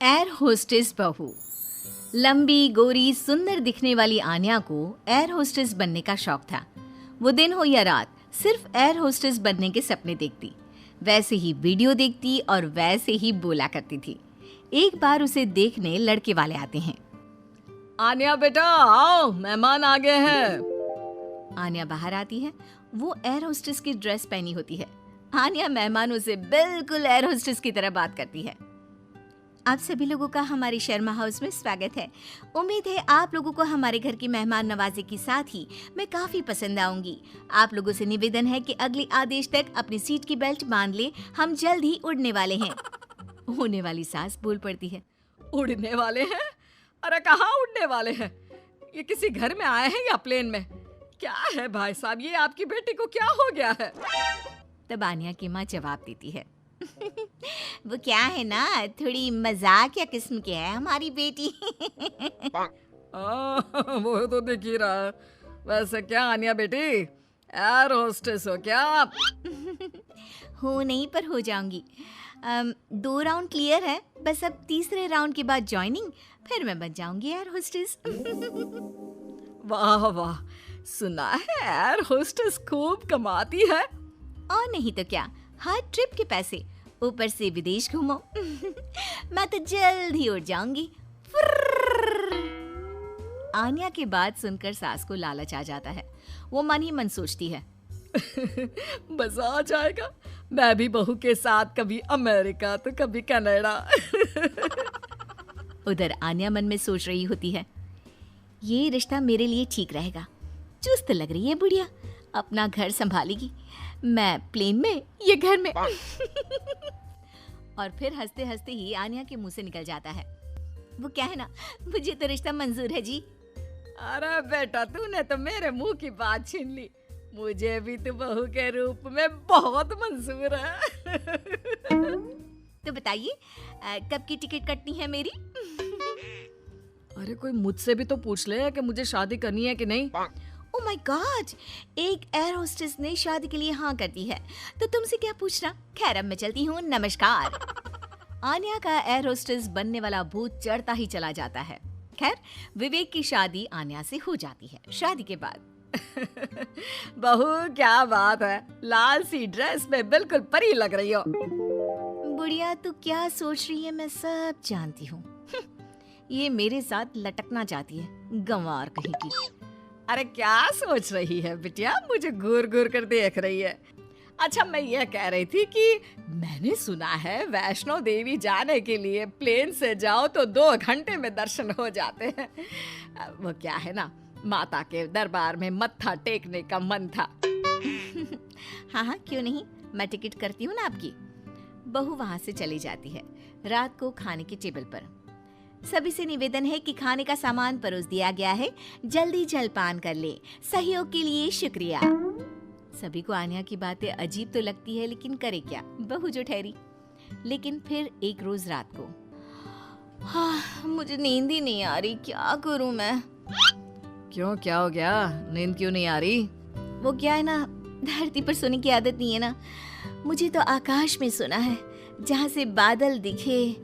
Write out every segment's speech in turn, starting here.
Air hostess बहू। लंबी गोरी सुंदर दिखने वाली आन्या को एयर होस्टेस बनने का शौक था। वो दिन हो या रात सिर्फ एयर होस्टेस बनने के सपने देखती, वैसे ही वीडियो देखती और वैसे ही बोला करती थी। एक बार उसे देखने लड़के वाले आते हैं। आन्या बेटा आओ, मेहमान आ गए हैं। आन्या बाहर आती है। वो एयर होस्टेस की ड्रेस पहनी होती है। आन्या मेहमानों से बिल्कुल एयर होस्टेस की तरह बात करती है। आप सभी लोगों का हमारे शर्मा हाउस में स्वागत है। उम्मीद है आप लोगों को हमारे घर की मेहमान नवाजी के साथ ही मैं काफी पसंद आऊंगी। आप लोगों से निवेदन है कि अगले आदेश तक अपनी सीट की बेल्ट बांध ले, हम जल्द ही उड़ने वाले हैं। होने वाली सास बोल पड़ती है। उड़ने वाले हैं? अरे कहाँ उड़ने वाले हैं? ये किसी घर में आए हैं या प्लेन में? क्या है भाई साहब, ये आपकी बेटी को क्या हो गया है? तब आन्या की माँ जवाब देती है। वो क्या है ना, थोड़ी मजाक या किस्म की है हमारी बेटी। वो तो दिख ही रहा है। वैसे क्या आन्या बेटी, एयर होस्टेस हो क्या आप? हो नहीं, पर हो जाऊंगी। 2 राउंड क्लियर है, बस अब तीसरे राउंड के बाद ज्वाइनिंग, फिर मैं बन जाऊंगी एयर होस्टेस। वाह वाह, सुना है एयर होस्टेस खूब कमाती है। और नहीं तो क्या, हर ट्रिप के पैसे, ऊपर से विदेश घूमो। मैं तो जल्द ही उड़ जाऊंगी। आन्या की बात सुनकर सास को लालच आ जाता है। वो मन ही मन सोचती है, मजा आ जाएगा, मैं भी बहू के साथ कभी अमेरिका तो कभी कनाडा। उधर आन्या मन में सोच रही होती है, ये रिश्ता मेरे लिए ठीक रहेगा। चुस्त लग रही है बुढ़िया, अपना घर संभालेगी, मैं प्लेन में, ये घर में। और फिर हंसते हंसते ही आन्या के मुंह से निकल जाता है, वो क्या है ना, मुझे तो रिश्ता मंजूर है जी। अरे बेटा, तूने तो मेरे मुंह की बात छीन ली। मुझे भी तो बहू के रूप में बहुत मंजूर है। तो बताइए कब की टिकट कटनी है मेरी? अरे कोई मुझसे भी तो पूछ ले कि मुझे शादी करनी है कि नहीं। ओह माय गॉड, एक एयर होस्टेस ने शादी के लिए हाँ कर दी है, तो तुमसे क्या पूछना। खैर अब मैं चलती हूँ, नमस्कार। आन्या का एयर होस्टेस बनने वाला भूत चढ़ता ही चला जाता है। खैर विवेक की शादी आन्या से हो जाती है। शादी के बाद बहू क्या बात है, लाल सी ड्रेस में बिल्कुल परी लग रही हो। बुढ़िया तू क्या सोच रही है मैं सब जानती हूँ। ये मेरे साथ लटकना चाहती है, गंवार कहीं की। अरे क्या सोच रही है बिटिया, मुझे घूर घूर कर देख रही है। अच्छा मैं ये कह रही थी कि मैंने सुना है वैष्णो देवी जाने के लिए प्लेन से जाओ तो 2 घंटे में दर्शन हो जाते हैं। वो क्या है ना, माता के दरबार में मत्था टेकने का मन था। हाँ हाँ क्यों नहीं, मैं टिकट करती हूँ ना आपकी। बहू वहाँ से चली जाती है। रात को खाने के टेबल पर सभी से निवेदन है कि खाने का सामान परोस दिया गया है, जल्दी जलपान कर ले, सहयोग के लिए शुक्रिया। सभी को आन्या की बातें अजीब तो लगती है, लेकिन करे क्या, बहू जो ठहरी। लेकिन फिर एक रोज रात को, हाँ मुझे नींद ही नहीं आ रही, क्या करूं मैं। क्यों, क्या हो गया, नींद क्यों नहीं आ रही? वो क्या है ना, धरती पर सोने की आदत नहीं है ना, मुझे तो आकाश में सोना है, जहाँ से बादल दिखे।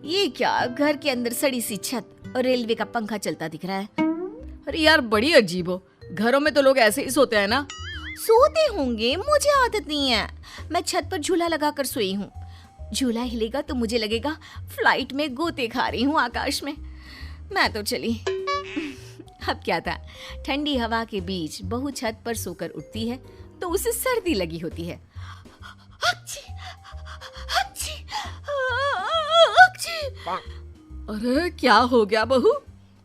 ये क्या, घर के अंदर सड़ी सी छत और रेलवे का पंखा चलता दिख रहा है। अरे यार बड़ी अजीब हो, घरों में तो लोग ऐसे ही सोते हैं ना। सोते होंगे, मुझे आदत नहीं है। मैं छत पर झूला लगाकर सोई हूँ। झूला हिलेगा तो मुझे लगेगा फ्लाइट में गोते खा रही हूँ आकाश में। मैं तो चली। अब क्या था, ठंडी हवा के बीच बहू छत पर सोकर उठती है तो उसे सर्दी लगी होती है। अरे क्या हो गया बहू,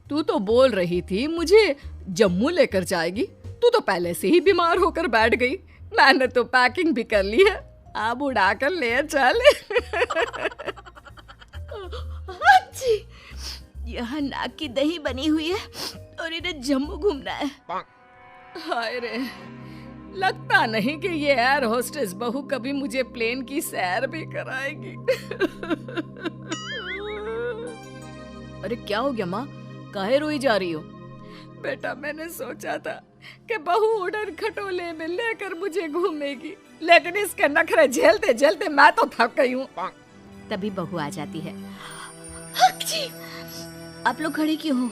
तू तो बोल रही थी मुझे जम्मू लेकर जाएगी, तू तो पहले से ही बीमार होकर बैठ गई। मैंने तो पैकिंग भी कर ली है, अब उड़ा कर ले चल। यहाँ नाक की दही बनी हुई है और इन्हें जम्मू घूमना है। हाय रे, लगता नहीं कि ये एयर होस्टेस बहू कभी मुझे प्लेन की सैर भी कराएगी। अरे क्या हो गया माँ, काहे रोई जा रही हो? बेटा मैंने सोचा था कि बहू उड़न खटोले में लेकर मुझे घूमेगी, लेकिन इसके नखरे झेलते झेलते मैं तो थक गई हूँ। तभी बहू आ जाती है। हक जी! आप लोग खड़े क्यों हो?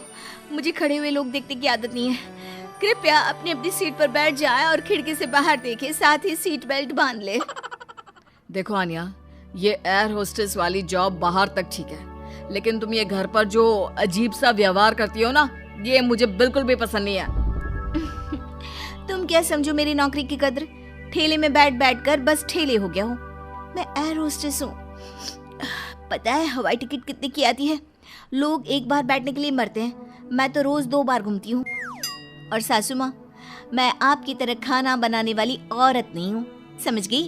मुझे खड़े हुए लोग देखने की आदत नहीं है। कृपया अपनी अपनी सीट पर बैठ जाए और खिड़की से बाहर देखे, साथ ही सीट बेल्ट बांध ले। देखो आन्या, ये एयर होस्टेस वाली जॉब बाहर तक ठीक है, लेकिन तुम ये घर पर जो अजीब सा व्यवहार करती हो ना, ये मुझे बिल्कुल भी पसंद नहीं है। तुम क्या समझो मेरी नौकरी की कद्र? ठेले में बैठ बैठ कर बस ठेले हो गया हूँ। मैं एयर होस्टेस हूँ। पता है हवाई टिकट कितने की आती है? लोग एक बार बैठने के लिए मरते हैं, मैं तो रोज 2 बार घूमती हूँ। और सासू माँ, मैं आपकी तरह खाना बनाने वाली औरत नहीं हूँ, समझ गई?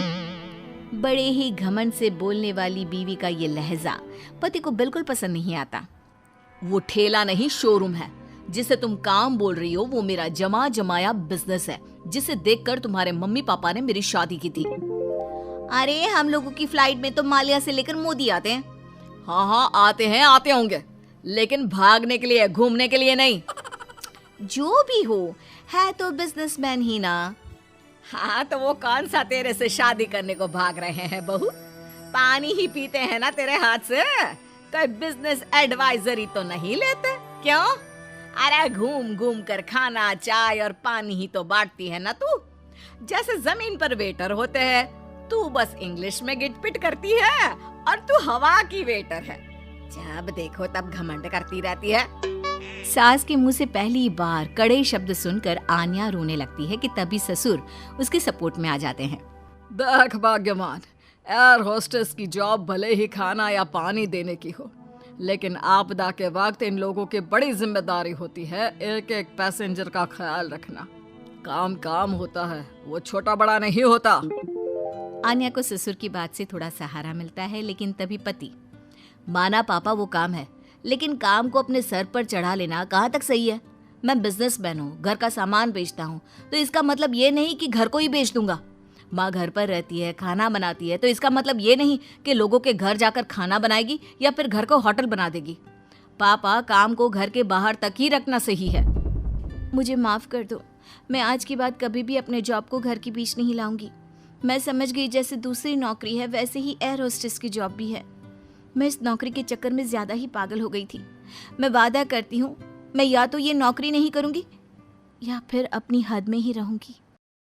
बड़े ही घमंड से बोलने वाली बीवी का ये लहजा पति को बिल्कुल पसंद नहीं आता। वो ठेला नहीं, शोरूम है। जिसे तुम काम बोल रही हो वो मेरा जमा जमाया बिजनेस है, जिसे देखकर तुम्हारे मम्मी पापा ने मेरी शादी की थी। अरे हम लोगों की फ्लाइट में तो माल्या से लेकर मोदी आते हैं। हाँ हाँ आते होंगे, लेकिन भागने के लिए, घूमने के लिए नहीं। जो भी हो, है तो बिजनेसमैन ही ना। हाँ तो वो कौन सा तेरे से शादी करने को भाग रहे हैं बहू? पानी ही पीते हैं ना तेरे हाथ से, कोई बिजनेस एडवाइजरी तो नहीं लेते क्यों? अरे घूम घूम कर खाना, चाय और पानी ही तो बांटती है ना तू। जैसे जमीन पर वेटर होते हैं, तू बस इंग्लिश में गिटपिट करती है और तू हवा की वेटर है। जब देखो तब घमंड करती रहती है। सास के मुंह से पहली बार कड़े शब्द सुनकर आन्या रोने लगती है कि तभी ससुर उसके सपोर्ट में आ जाते हैं। देख भाग्यवान, एयर होस्टेस की जॉब भले ही खाना या पानी देने की हो, लेकिन आपदा के वक्त इन लोगों की बड़ी जिम्मेदारी होती है एक एक पैसेंजर का ख्याल रखना। काम काम होता है, वो छोटा बड़ा नहीं होता। आन्या को ससुर की बात से थोड़ा सहारा मिलता है, लेकिन तभी पति, माना पापा वो काम है, लेकिन काम को अपने सर पर चढ़ा लेना कहाँ तक सही है? मैं बिजनेसमैन हूँ, घर का सामान बेचता हूँ, तो इसका मतलब ये नहीं कि घर को ही बेच दूंगा। माँ घर पर रहती है, खाना बनाती है, तो इसका मतलब ये नहीं कि लोगों के घर जाकर खाना बनाएगी या फिर घर को होटल बना देगी। पापा, काम को घर के बाहर तक ही रखना सही है। मुझे माफ कर दो, मैं आज के बाद कभी भी अपने जॉब को घर के बीच नहीं लाऊंगी। मैं समझ गई जैसे दूसरी नौकरी है वैसे ही एयर होस्टेस की जॉब भी है। मैं इस नौकरी के चक्कर में ज्यादा ही पागल हो गई थी। मैं वादा करती हूँ, मैं या तो ये नौकरी नहीं करूंगी या फिर अपनी हद में ही रहूंगी।